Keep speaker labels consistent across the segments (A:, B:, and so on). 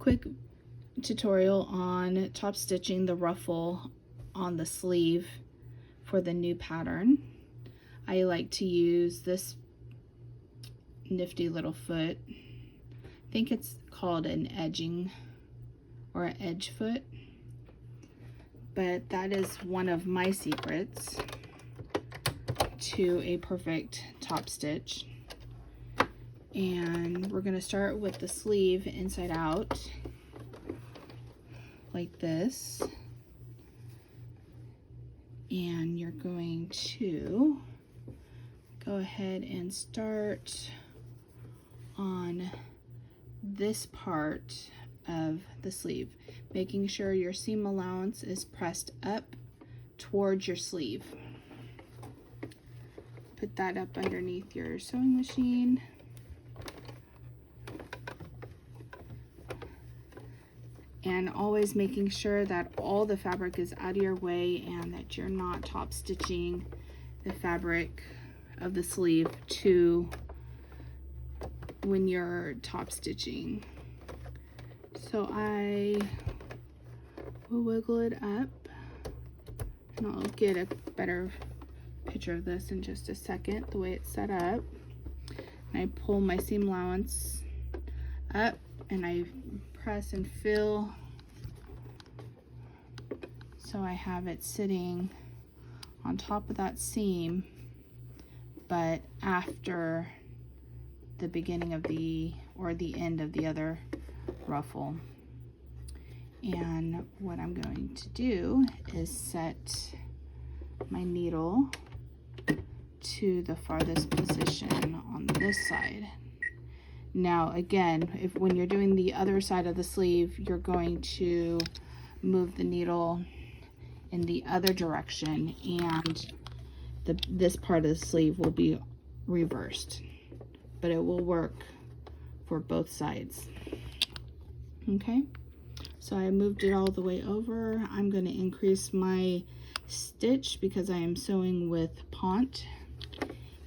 A: quick tutorial on top stitching the ruffle on the sleeve for the new pattern. I like to use this nifty little foot. I think it's called an edging or an edge foot, but that is one of my secrets to a perfect top stitch. And we're going to start with the sleeve inside out like this, and you're going to go ahead and start on this part of the sleeve, making sure your seam allowance is pressed up towards your sleeve. Put that up underneath your sewing machine. And always making sure that all the fabric is out of your way and that you're not top stitching the fabric of the sleeve to when you're top stitching. So I will wiggle it up, and I'll get a better picture of this in just a second, the way it's set up. And I pull my seam allowance up and I press and fill so I have it sitting on top of that seam, but after the beginning of the or the end of the other ruffle. And what I'm going to do is set my needle to the farthest position on this side. Now again, when you're doing the other side of the sleeve, you're going to move the needle in the other direction, and this part of the sleeve will be reversed, but it will work for both sides. Okay, so I moved it all the way over. I'm going to increase my stitch because I am sewing with pont,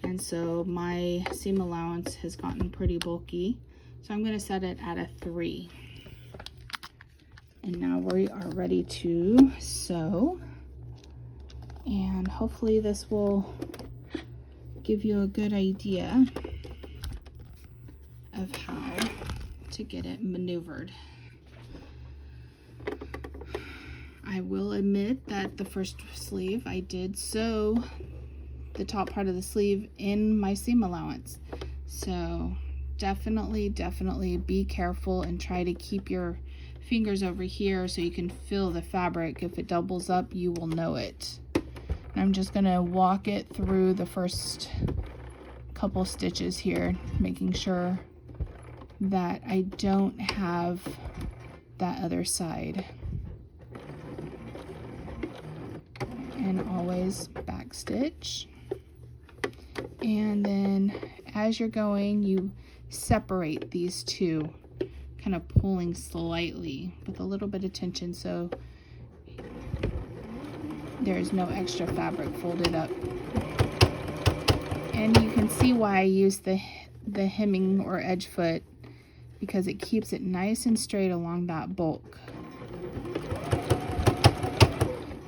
A: and so my seam allowance has gotten pretty bulky, so I'm going to set it at a 3. And now we are ready to sew, and hopefully this will give you a good idea of how to get it maneuvered. I will admit that the first sleeve I did sew the top part of the sleeve in my seam allowance, so definitely be careful and try to keep your fingers over here so you can feel the fabric. If it doubles up, you will know it. And I'm just going to walk it through the first couple stitches here, making sure that I don't have that other side. And always back stitch. And then as you're going, you separate these two, kind of pulling slightly with a little bit of tension so there's no extra fabric folded up. And you can see why I use the hemming or edge foot, because it keeps it nice and straight along that bulk.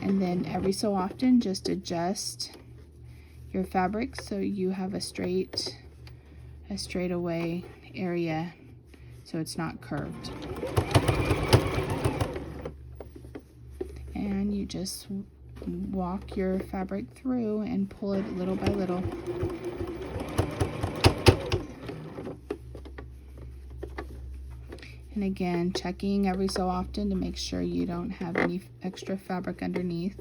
A: And then every so often just adjust your fabric so you have a straightaway area so it's not curved. And you just walk your fabric through and pull it little by little. And again, checking every so often to make sure you don't have any extra fabric underneath.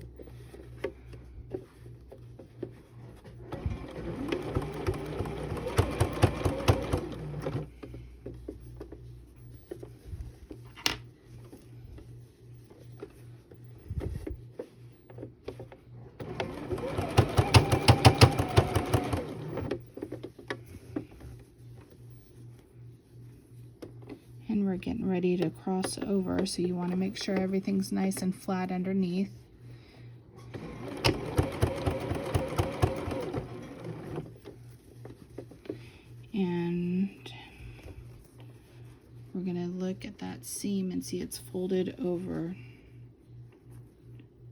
A: And we're getting ready to cross over, so you want to make sure everything's nice and flat underneath. And we're going to look at that seam and see it's folded over.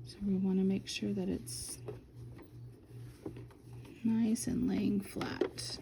A: So we want to make sure that it's nice and laying flat.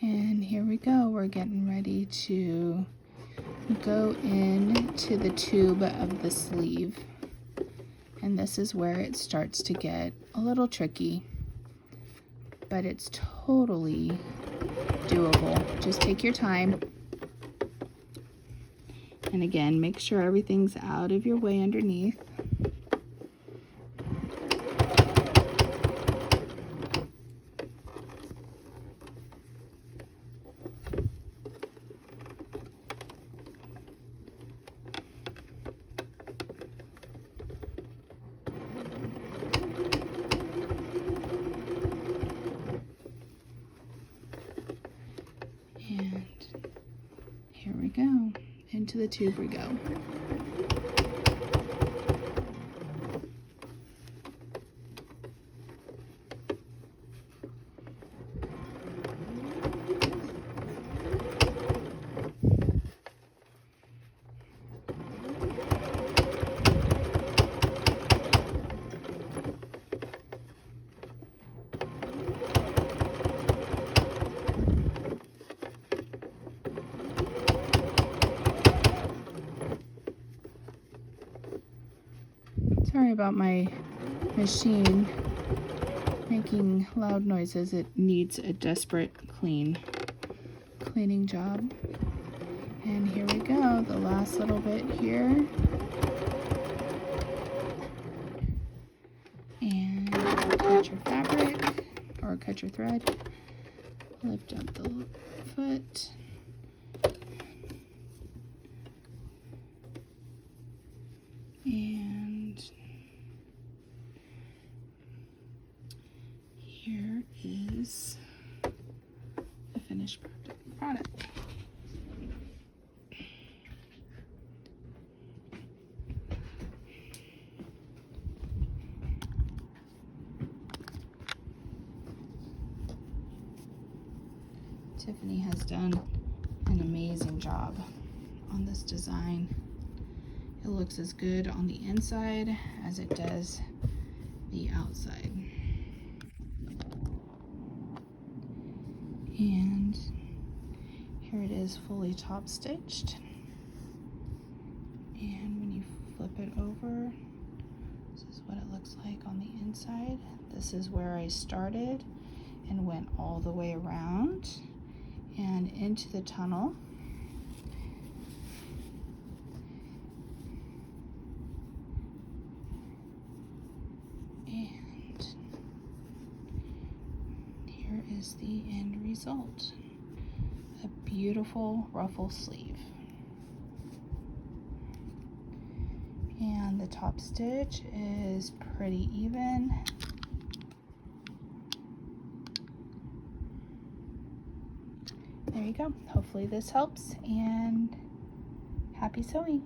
A: And here we go, we're getting ready to go into the tube of the sleeve. And this is where it starts to get a little tricky, but it's totally doable. Just take your time. And again, make sure everything's out of your way underneath. And here we go. Into the tube we go. Sorry about my machine making loud noises. It needs a desperate cleaning job. And here we go, the last little bit here. And cut your fabric, or cut your thread. Lift up the foot. And here is the finished product. Tiffany has done an amazing job on this design. It looks as good on the inside as it does the outside. And here it is fully top stitched. And when you flip it over, this is what it looks like on the inside. This is where I started and went all the way around and into the tunnel. And here is the end result. A beautiful ruffle sleeve. And the top stitch is pretty even. There you go. Hopefully this helps, and happy sewing.